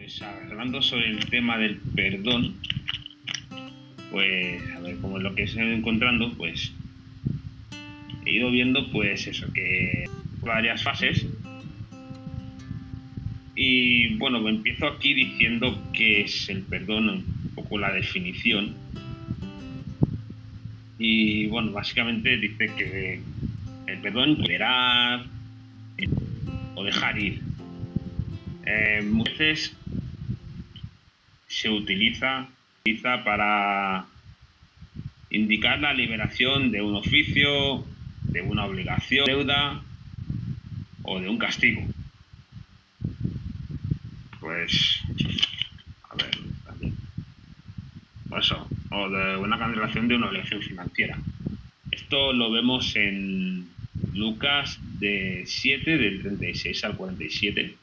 Pues hablando sobre el tema del perdón, pues a ver, como lo que estoy encontrando, pues he ido viendo pues eso, que varias fases. Y bueno, empiezo aquí diciendo qué es el perdón, un poco la definición. Y bueno, básicamente dice que el perdón es liberar o dejar ir. Muchas veces se utiliza para indicar la liberación de un oficio, de una obligación, deuda o de un castigo. Pues, a ver, también. Eso, o de una cancelación de una obligación financiera. Esto lo vemos en Lucas de 7, del 36 al 47.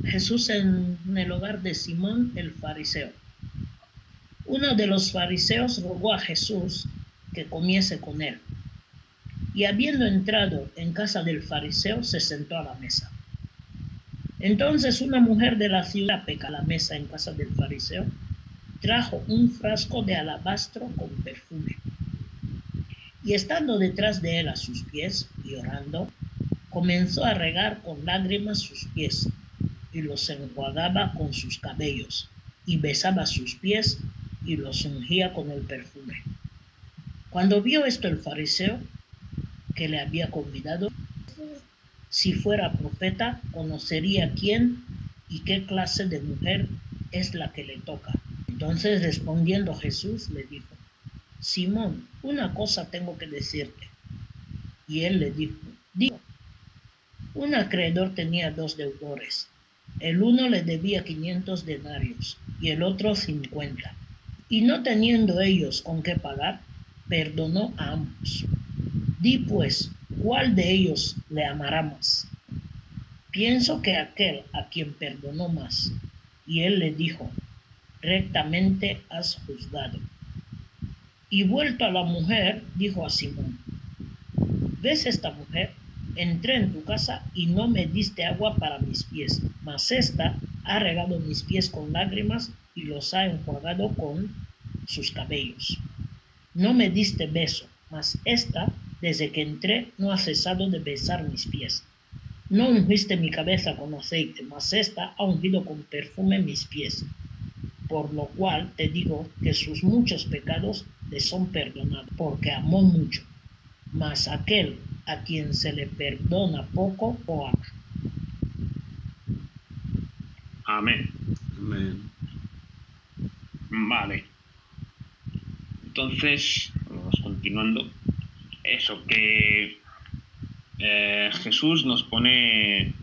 Jesús en el hogar de Simón el fariseo. Uno de los fariseos rogó a Jesús que comiese con él. Y habiendo entrado en casa del fariseo, se sentó a la mesa. Entonces una mujer de la ciudad, peca a la mesa en casa del fariseo, trajo un frasco de alabastro con perfume. Y estando detrás de él a sus pies, y orando, comenzó a regar con lágrimas sus pies, y los enjuagaba con sus cabellos, y besaba sus pies, y los ungía con el perfume. Cuando vio esto el fariseo, que le había convidado, si fuera profeta, conocería quién y qué clase de mujer es la que le toca. Entonces respondiendo Jesús le dijo: Simón, una cosa tengo que decirte. Y él le dijo: Digo. Un acreedor tenía 2 deudores. El uno le debía 500 denarios y el otro 50. Y no teniendo ellos con qué pagar, perdonó a ambos. Di pues, ¿cuál de ellos le amará más? Pienso que aquel a quien perdonó más. Y él le dijo: rectamente has juzgado. Y vuelto a la mujer, dijo a Simón: ¿ves esta mujer? Entré en tu casa y no me diste agua para mis pies, mas ésta ha regado mis pies con lágrimas y los ha enjuagado con sus cabellos. No me diste beso, mas ésta, desde que entré, no ha cesado de besar mis pies. No ungiste mi cabeza con aceite, mas ésta ha ungido con perfume mis pies. Por lo cual te digo que sus muchos pecados le son perdonados, porque amó mucho. Mas aquel a quien se le perdona poco o ama. Amén. Amén. Vale. Entonces, vamos continuando. Eso, que Jesús nos pone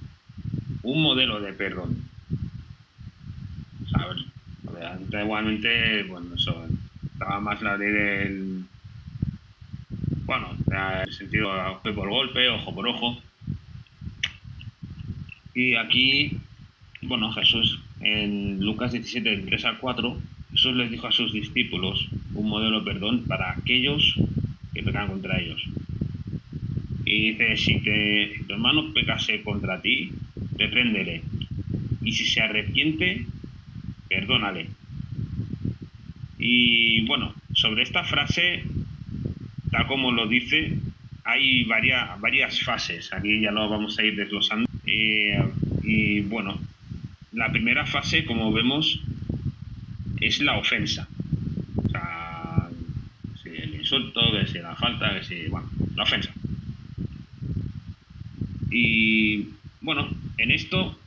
un modelo de perdón. ¿Sabes? Antiguamente, bueno, eso estaba más la ley del... Bueno, en el sentido golpe por golpe, ojo por ojo. Y aquí, bueno, Jesús, en Lucas 17, del 3 al 4, Jesús les dijo a sus discípulos un modelo de perdón para aquellos que pecan contra ellos. Y dice: si tu hermano pecase contra ti, repréndele. Y si se arrepiente, perdónale. Y bueno, sobre esta frase, tal como lo dice, hay varias fases. Aquí ya lo vamos a ir desglosando. Y bueno, la primera fase, como vemos, es la ofensa. O sea, si el insulto, que si la falta, que si... Bueno, la ofensa. Y bueno, en esto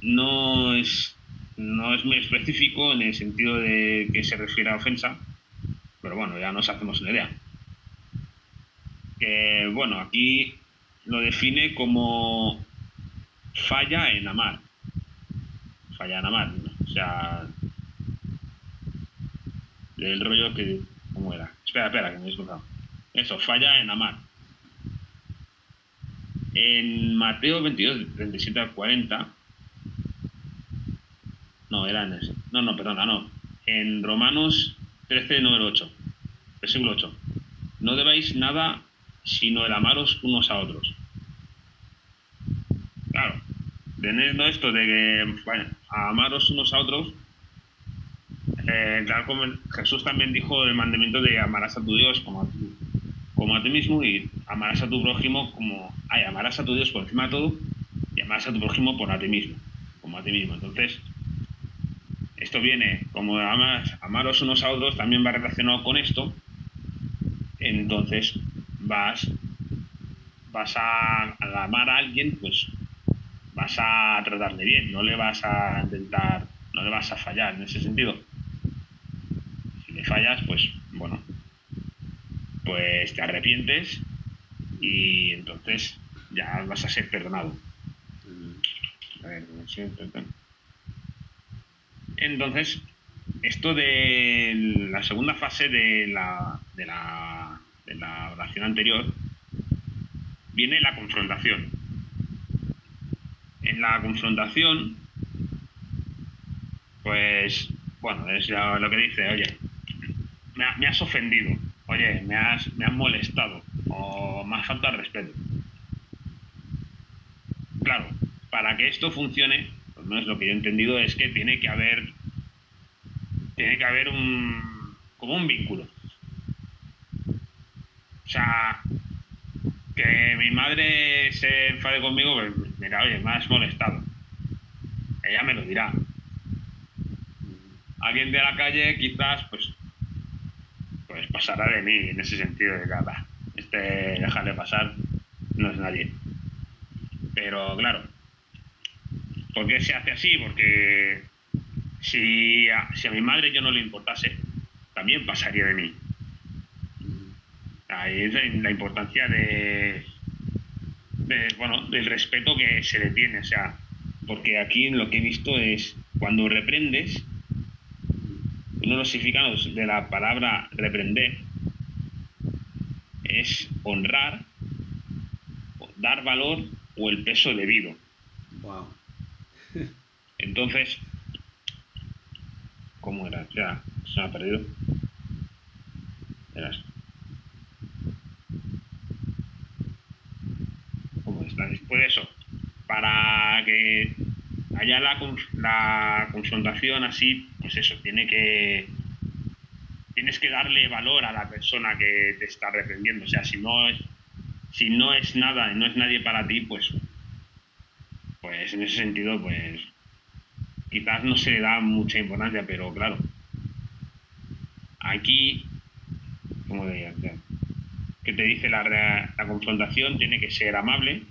no es muy específico en el sentido de que se refiere a ofensa, pero bueno, ya nos hacemos una idea. Que bueno, aquí lo define como falla en amar. Falla en amar, ¿no? O sea, el rollo que... ¿Cómo era? Espera, que me he disculpado. Eso, falla en amar. En Mateo 22, 37 al 40... No, era en ese. No, perdona, no. En Romanos 13, número 8. Versículo 8. No debáis nada sino el amaros unos a otros. Claro. teniendo esto de que, bueno, amaros unos a otros, tal como Jesús también dijo el mandamiento de amarás a tu Dios como a ti mismo, y amarás a tu prójimo amarás a tu Dios por encima de todo y amarás a tu prójimo por a ti mismo, como a ti mismo. Entonces, esto viene, como amaros unos a otros, también va relacionado con esto. Entonces, vas al amar a alguien, pues vas a tratarle bien, no le vas a intentar, no le vas a fallar en ese sentido. Si le fallas, pues bueno, pues te arrepientes y entonces ya vas a ser perdonado. A ver, entonces, esto de la segunda fase de la oración anterior, viene la confrontación. En la confrontación, pues, bueno, es lo que dice, oye, me has ofendido, oye, me has molestado, o me has faltado al respeto. Claro, para que esto funcione, pues no es lo que yo he entendido, es que tiene que haber como un vínculo. O sea, que mi madre se enfade conmigo, pues mira, oye, me has molestado. Ella me lo dirá. Alguien de la calle quizás, pues pasará de mí en ese sentido de que, dejarle pasar, no es nadie. Pero claro, ¿por qué se hace así? Porque si a mi madre yo no le importase, también pasaría de mí. Ahí es la importancia del respeto que se le tiene. O sea, porque aquí lo que he visto es, cuando reprendes, uno de los significados de la palabra reprender es honrar, dar valor o el peso debido. Wow. Entonces, ¿cómo era? O sea, se me ha perdido. Verás. ¿Cómo está? Después de eso, para que haya la confrontación así, pues eso, tienes que darle valor a la persona que te está reprendiendo. O sea, si no es nada, no es nadie para ti, pues en ese sentido, pues quizás no se le da mucha importancia, pero claro, aquí, como diría, que te dice la confrontación tiene que ser amable,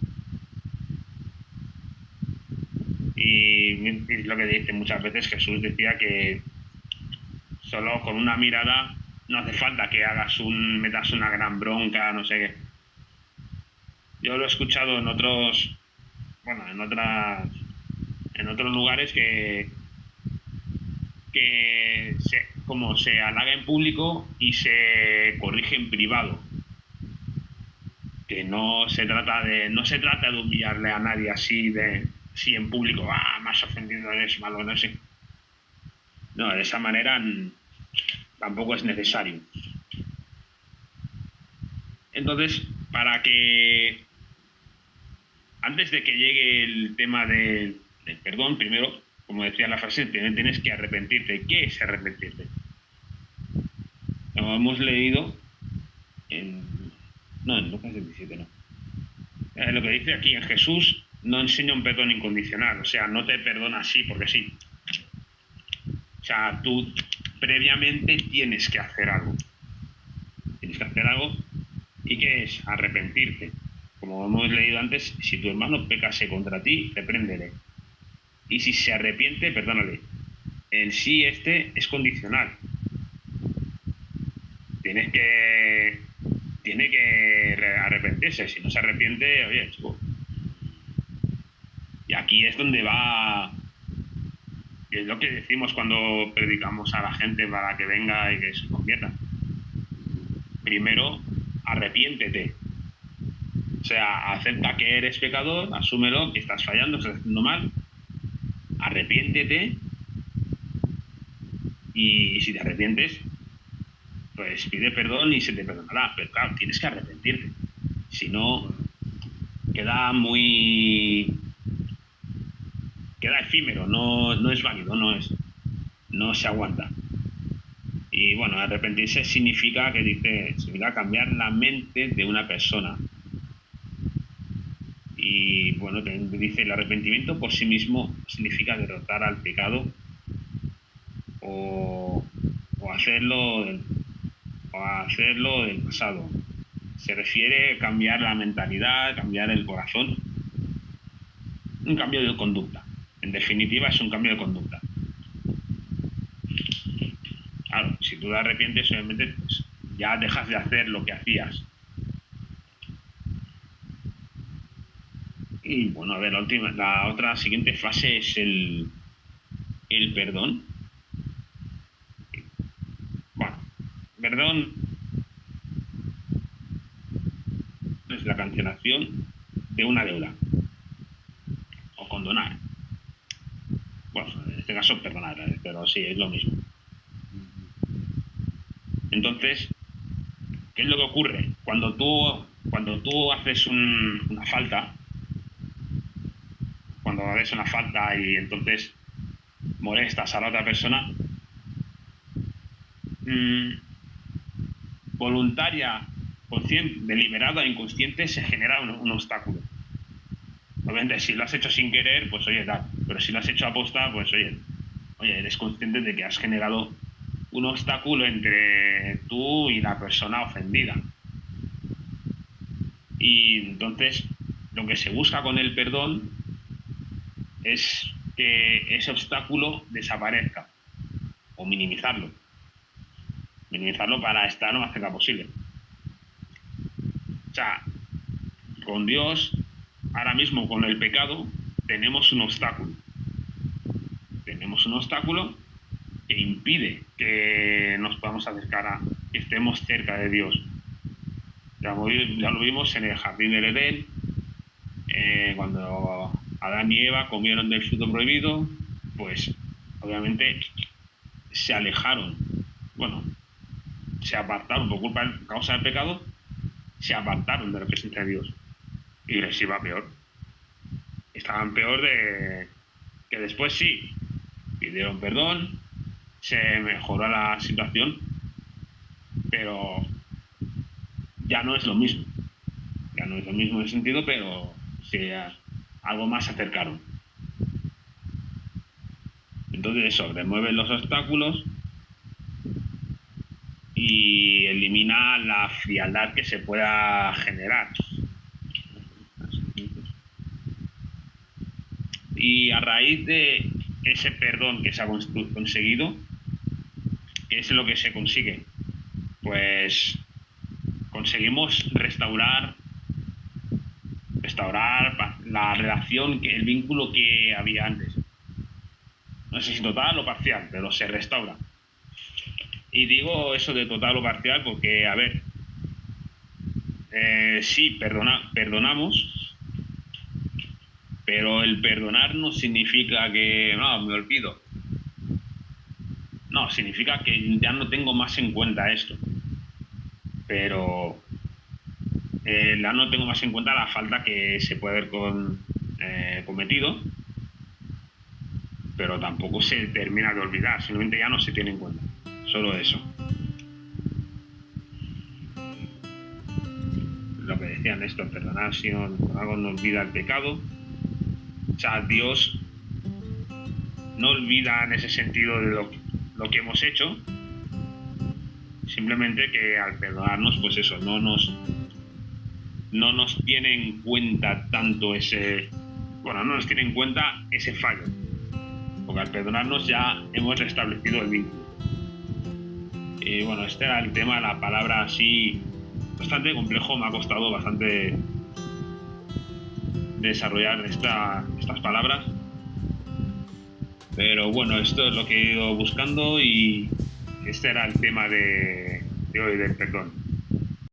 y es lo que dice muchas veces Jesús, decía que solo con una mirada no hace falta que metas una gran bronca, no sé qué. Yo lo he escuchado en otros lugares que como se halaga en público y se corrige en privado, que no se trata de humillarle a nadie así en público, me has ofendido, eres malo, no sé. No, de esa manera tampoco es necesario. Entonces, para que antes de que llegue el tema del perdón, primero, como decía la frase, tienes que arrepentirte. ¿Qué es arrepentirte? Como hemos leído en Lucas 17, no. Lo que dice aquí, en Jesús no enseña un perdón incondicional, o sea, no te perdona así porque sí. O sea, tú previamente tienes que hacer algo. Tienes que hacer algo. ¿Y qué es? Arrepentirte. Como hemos leído antes, si tu hermano pecase contra ti, repréndele. Y si se arrepiente, perdónale. El sí es condicional. Tiene que arrepentirse. Si no se arrepiente, oye, chico. Y aquí es donde va. Y es lo que decimos cuando predicamos a la gente para que venga y que se convierta. Primero, arrepiéntete. O sea, acepta que eres pecador, asúmelo, que estás fallando, que estás haciendo mal, arrepiéntete, y si te arrepientes, pues pide perdón y se te perdonará. Pero claro, tienes que arrepentirte. Si no, queda muy queda efímero, no es válido, no se aguanta. Y bueno, arrepentirse significa cambiar la mente de una persona. Y bueno, dice, el arrepentimiento por sí mismo significa derrotar al pecado o hacerlo del pasado. Se refiere a cambiar la mentalidad, cambiar el corazón, un cambio de conducta. En definitiva, es un cambio de conducta. Claro, si tú te arrepientes, obviamente, pues ya dejas de hacer lo que hacías. Y bueno, a ver, la otra siguiente fase es el perdón. Bueno, perdón es la cancelación de una deuda o condonar. Bueno, en este caso perdonar, pero sí, es lo mismo. Entonces, ¿qué es lo que ocurre? Cuando tú haces una falta, y entonces molestas a la otra persona, voluntaria, consciente, deliberada, inconsciente, se genera un obstáculo. Obviamente, si lo has hecho sin querer, pues oye, tal. Pero si lo has hecho a posta, pues oye, eres consciente de que has generado un obstáculo entre tú y la persona ofendida. Y entonces, lo que se busca con el perdón es que ese obstáculo desaparezca o minimizarlo para estar lo más cerca posible. O sea, con Dios, ahora mismo con el pecado, tenemos un obstáculo que impide que nos podamos acercar que estemos cerca de Dios. Ya lo vimos en el jardín del Edén, cuando Adán y Eva comieron del fruto prohibido, pues obviamente se alejaron, se apartaron por causa del pecado, se apartaron de la presencia de Dios y les iba peor. Estaban peor que después sí, pidieron perdón, se mejoró la situación, pero ya no es lo mismo. Ya no es lo mismo en ese sentido, pero sí, algo más se acercaron. Entonces eso, remueve los obstáculos y elimina la frialdad que se pueda generar. Y a raíz de ese perdón que se ha conseguido, ¿qué es lo que se consigue? Pues conseguimos restaurar la relación, el vínculo que había antes. No sé si total o parcial, pero se restaura. Y digo eso de total o parcial porque, a ver, sí, perdonamos, pero el perdonar no significa que, no, me olvido. No, significa que ya no tengo más en cuenta esto. Pero ya no tengo más en cuenta la falta que se puede haber cometido, pero tampoco se termina de olvidar, simplemente ya no se tiene en cuenta. Solo eso. Lo que decían esto, perdonar si algo no olvida el pecado. O sea, Dios no olvida en ese sentido de lo que hemos hecho, simplemente que al perdonarnos, pues eso, no nos tiene en cuenta tanto no nos tiene en cuenta ese fallo, porque al perdonarnos ya hemos restablecido el vínculo. Y bueno, este era el tema, la palabra así bastante complejo, me ha costado bastante desarrollar estas palabras, pero bueno, esto es lo que he ido buscando y este era el tema de hoy del perdón.